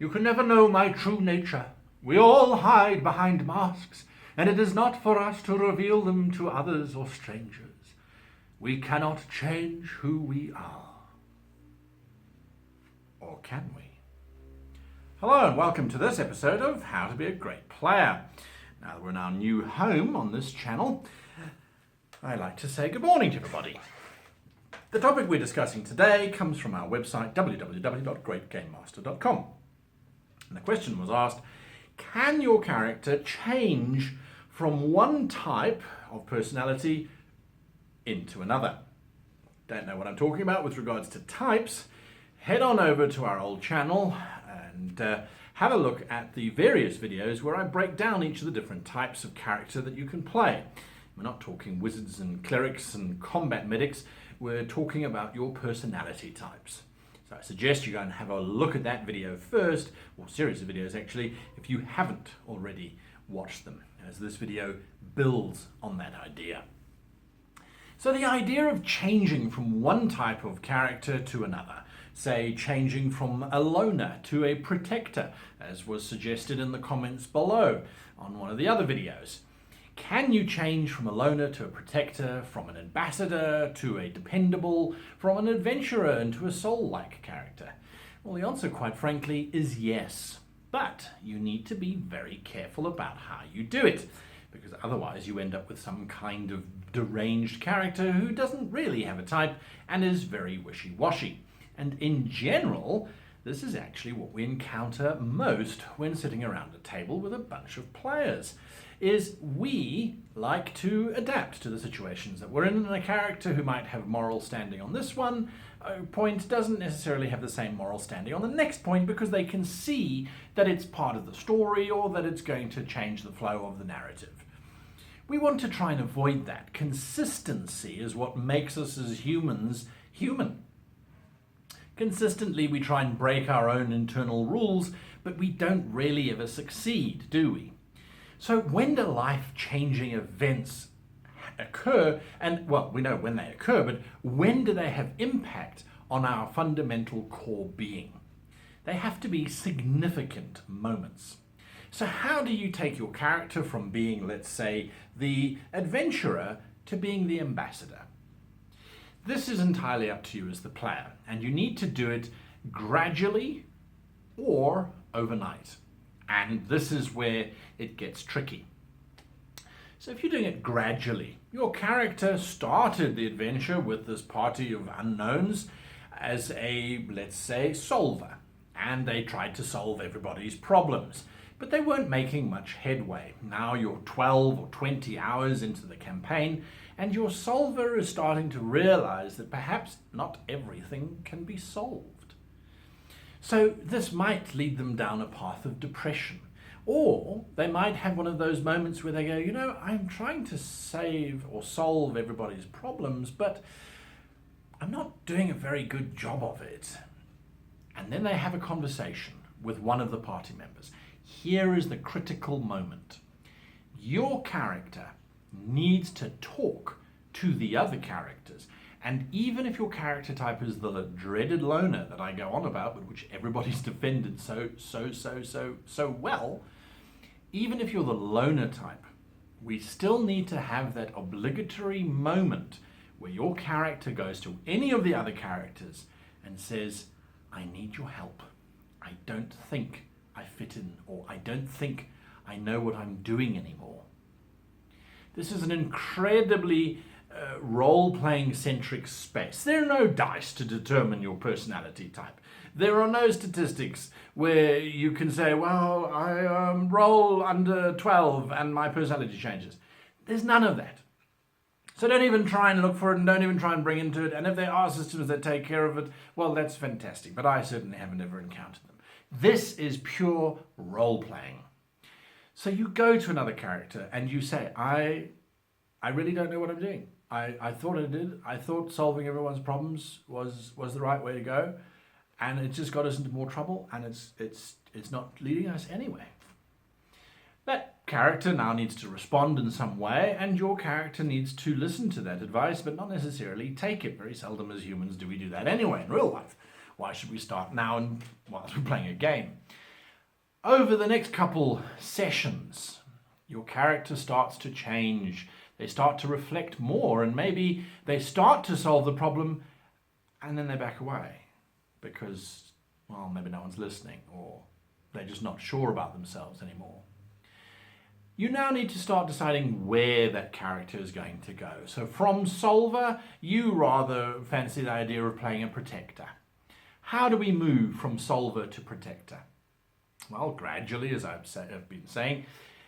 You can never know my true nature. We all hide behind masks, and it is not for us to reveal them to others or strangers. We cannot change who we are. Or can we? Hello and welcome to this episode of How to Be a Great Player. Now that we're in our new home on this channel, I'd like to say good morning to everybody. The topic we're discussing today comes from our website www.greatgamemaster.com. And the question was asked, can your character change from one type of personality into another? Don't know what I'm talking about with regards to types? Head on over to our old channel and have a look at the various videos where I break down each of the different types of character that you can play. We're not talking wizards and clerics and combat medics, we're talking about your personality types. So I suggest you go and have a look at that video first, or series of videos actually, if you haven't already watched them, as this video builds on that idea. So the idea of changing from one type of character to another, say changing from a loner to a protector, as was suggested in the comments below on one of the other videos. Can you change from a loner to a protector, from an ambassador to a dependable, from an adventurer into a soul-like character? Well, the answer, quite frankly, is yes. But you need to be very careful about how you do it, because otherwise you end up with some kind of deranged character who doesn't really have a type and is very wishy-washy. And in general, this is actually what we encounter most when sitting around a table with a bunch of players, is we like to adapt to the situations that we're in, and a character who might have moral standing on this one point doesn't necessarily have the same moral standing on the next point, because they can see that it's part of the story or that it's going to change the flow of the narrative. We want to try and avoid that. Consistency is what makes us as humans human. Consistently, we try and break our own internal rules, but we don't really ever succeed, do we? So when do life-changing events occur? And, well, we know when they occur, but when do they have impact on our fundamental core being? They have to be significant moments. So how do you take your character from being, let's say, the adventurer to being the ambassador? This is entirely up to you as the player, and you need to do it gradually or overnight. And this is where it gets tricky. So if you're doing it gradually, your character started the adventure with this party of unknowns as a, let's say, solver, and they tried to solve everybody's problems, but they weren't making much headway. Now you're 12 or 20 hours into the campaign, and your solver is starting to realize that perhaps not everything can be solved. So this might lead them down a path of depression. Or they might have one of those moments where they go, you know, I'm trying to save or solve everybody's problems, but I'm not doing a very good job of it. And then they have a conversation with one of the party members. Here is the critical moment. Your character needs to talk to the other characters. And even if your character type is the dreaded loner that I go on about, but which everybody's defended so well, even if you're the loner type, we still need to have that obligatory moment where your character goes to any of the other characters and says, I need your help. I don't think I fit in, or I don't think I know what I'm doing anymore. This is an incredibly role-playing centric space. There are no dice to determine your personality type. There are no statistics where you can say, well, I roll under 12 and my personality changes. There's none of that. So don't even try and look for it, and don't even try and bring into it. And if there are systems that take care of it, well, that's fantastic. But I certainly haven't ever encountered them. This is pure role-playing. So you go to another character and you say, I really don't know what I'm doing. I thought I did. I thought solving everyone's problems was the right way to go, and it just got us into more trouble, and it's not leading us anywhere. That character now needs to respond in some way, and your character needs to listen to that advice, but not necessarily take it. Very seldom as humans do we do that anyway in real life. Why should we start now whilst we're playing a game? Over the next couple sessions, your character starts to change. They start to reflect more, and maybe they start to solve the problem and then they back away because, well, maybe no one's listening or they're just not sure about themselves anymore. You now need to start deciding where that character is going to go. So from solver, you rather fancy the idea of playing a protector. How do we move from solver to protector? Well, gradually, as I've been saying,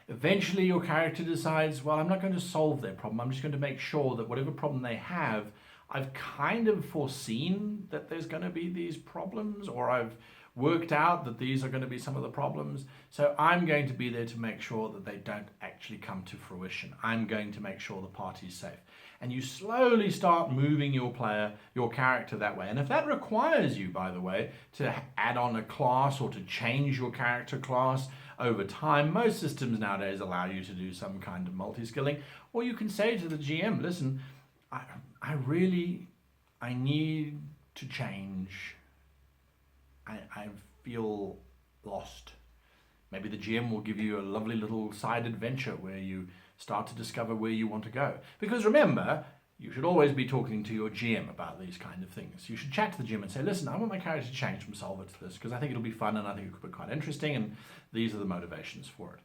eventually your character decides, well, I'm not going to solve their problem. I'm just going to make sure that whatever problem they have, I've kind of foreseen that there's going to be these problems, or I've worked out that these are going to be some of the problems. So I'm going to be there to make sure that they don't actually come to fruition. I'm going to make sure the party's safe. And you slowly start moving your character that way. And if that requires you, by the way, to add on a class or to change your character class over time, most systems nowadays allow you to do some kind of multi-skilling. Or you can say to the GM, listen, I need to change. I feel lost. Maybe the GM will give you a lovely little side adventure where you start to discover where you want to go. Because remember, you should always be talking to your GM about these kind of things. You should chat to the GM and say, listen, I want my character to change from solver to this because I think it'll be fun and I think it could be quite interesting and these are the motivations for it.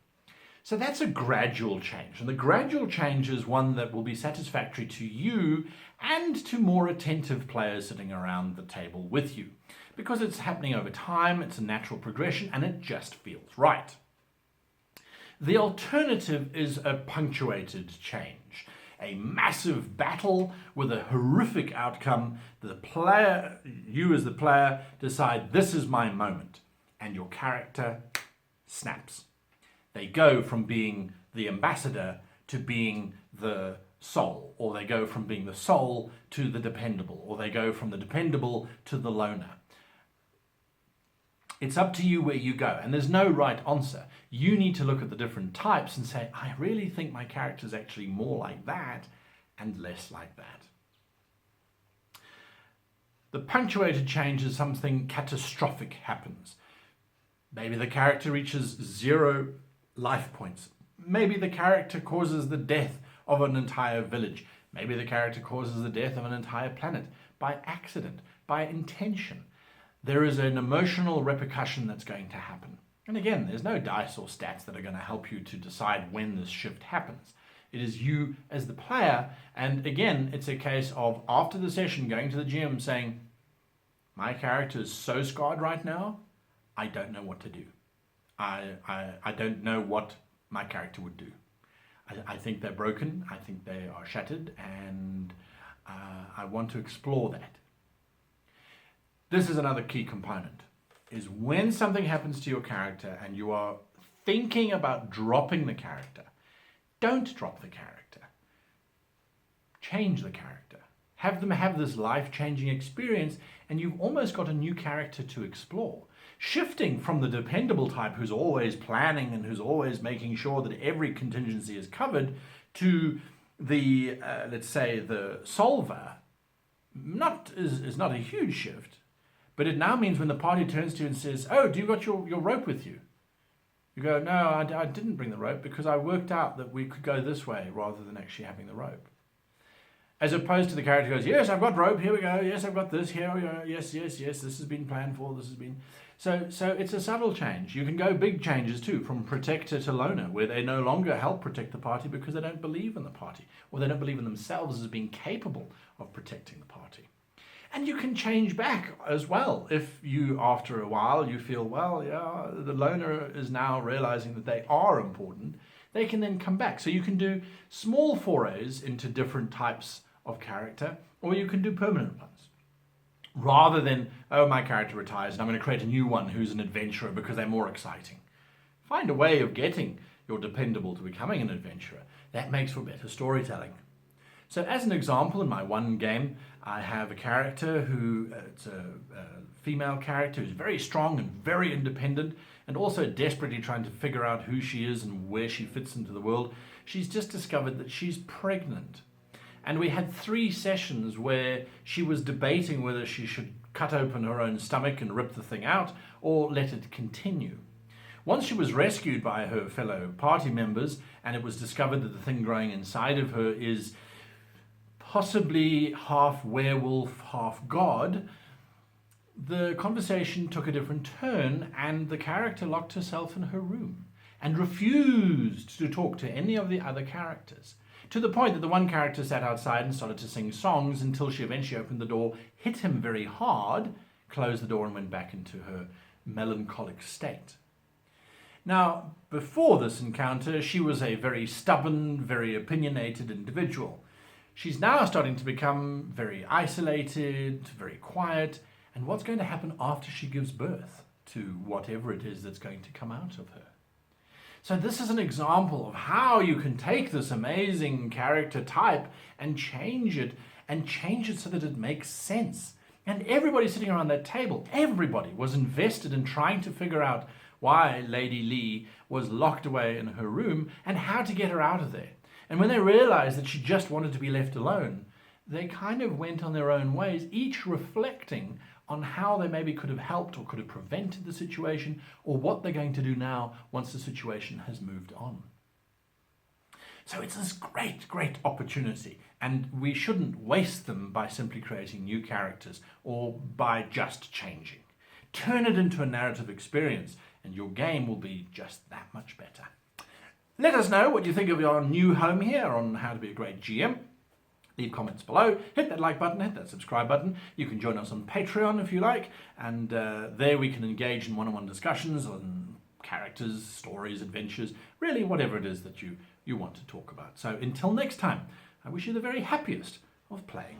So that's a gradual change. And the gradual change is one that will be satisfactory to you and to more attentive players sitting around the table with you. Because it's happening over time, it's a natural progression, and it just feels right. The alternative is a punctuated change. A massive battle with a horrific outcome. You as the player decide, this is my moment. And your character snaps. They go from being the ambassador to being the soul, or they go from being the soul to the dependable, or they go from the dependable to the loner. It's up to you where you go, and there's no right answer. You need to look at the different types and say, I really think my character's actually more like that and less like that. The punctuated change is something catastrophic happens. Maybe the character reaches 0 life points. Maybe the character causes the death of an entire village. Maybe the character causes the death of an entire planet by accident, by intention. There is an emotional repercussion that's going to happen. And again, there's no dice or stats that are going to help you to decide when this shift happens. It is you as the player, and again, it's a case of after the session going to the GM saying, my character is so scarred right now, I don't know what to do. I don't know what my character would do. I think they're broken, I think they are shattered, and I want to explore that. This is another key component, is when something happens to your character and you are thinking about dropping the character, don't drop the character. Change the character. Have them have this life-changing experience and you've almost got a new character to explore. Shifting from the dependable type who's always planning and who's always making sure that every contingency is covered to the, let's say, the solver, is not a huge shift. But it now means when the party turns to you and says, oh, do you got your rope with you? You go, no, I didn't bring the rope because I worked out that we could go this way rather than actually having the rope. As opposed to the character goes, yes, I've got rope, here we go, yes, I've got this, here we go, yes, this has been planned for, this has been... So it's a subtle change. You can go big changes too, from protector to loner, where they no longer help protect the party because they don't believe in the party, or they don't believe in themselves as being capable of protecting the party. And you can change back as well. If you, after a while, you feel, well, yeah, the loner is now realizing that they are important, they can then come back. So you can do small forays into different types of character, or you can do permanent ones. Rather than, oh, my character retires and I'm going to create a new one who's an adventurer because they're more exciting. Find a way of getting your dependable to becoming an adventurer. That makes for better storytelling. So as an example, in my one game, I have a character who, it's a female character who's very strong and very independent and also desperately trying to figure out who she is and where she fits into the world. She's just discovered that she's pregnant. And we had 3 sessions where she was debating whether she should cut open her own stomach and rip the thing out or let it continue. Once she was rescued by her fellow party members, and it was discovered that the thing growing inside of her is possibly half werewolf, half god, the conversation took a different turn, and the character locked herself in her room and refused to talk to any of the other characters, to the point that the one character sat outside and started to sing songs until she eventually opened the door, hit him very hard, closed the door, and went back into her melancholic state. Now, before this encounter, she was a very stubborn, very opinionated individual. She's now starting to become very isolated, very quiet, and what's going to happen after she gives birth to whatever it is that's going to come out of her? So this is an example of how you can take this amazing character type and change it so that it makes sense. And everybody sitting around that table, everybody was invested in trying to figure out why Lady Lee was locked away in her room and how to get her out of there. And when they realized that she just wanted to be left alone, they kind of went on their own ways, each reflecting on how they maybe could have helped or could have prevented the situation, or what they're going to do now once the situation has moved on. So it's this great, great opportunity, and we shouldn't waste them by simply creating new characters or by just changing. Turn it into a narrative experience, and your game will be just that much better. Let us know what you think of our new home here on How to Be a Great GM. Leave comments below, hit that like button, hit that subscribe button. You can join us on Patreon if you like, and there we can engage in one-on-one discussions on characters, stories, adventures, really whatever it is that you want to talk about. So until next time, I wish you the very happiest of playing.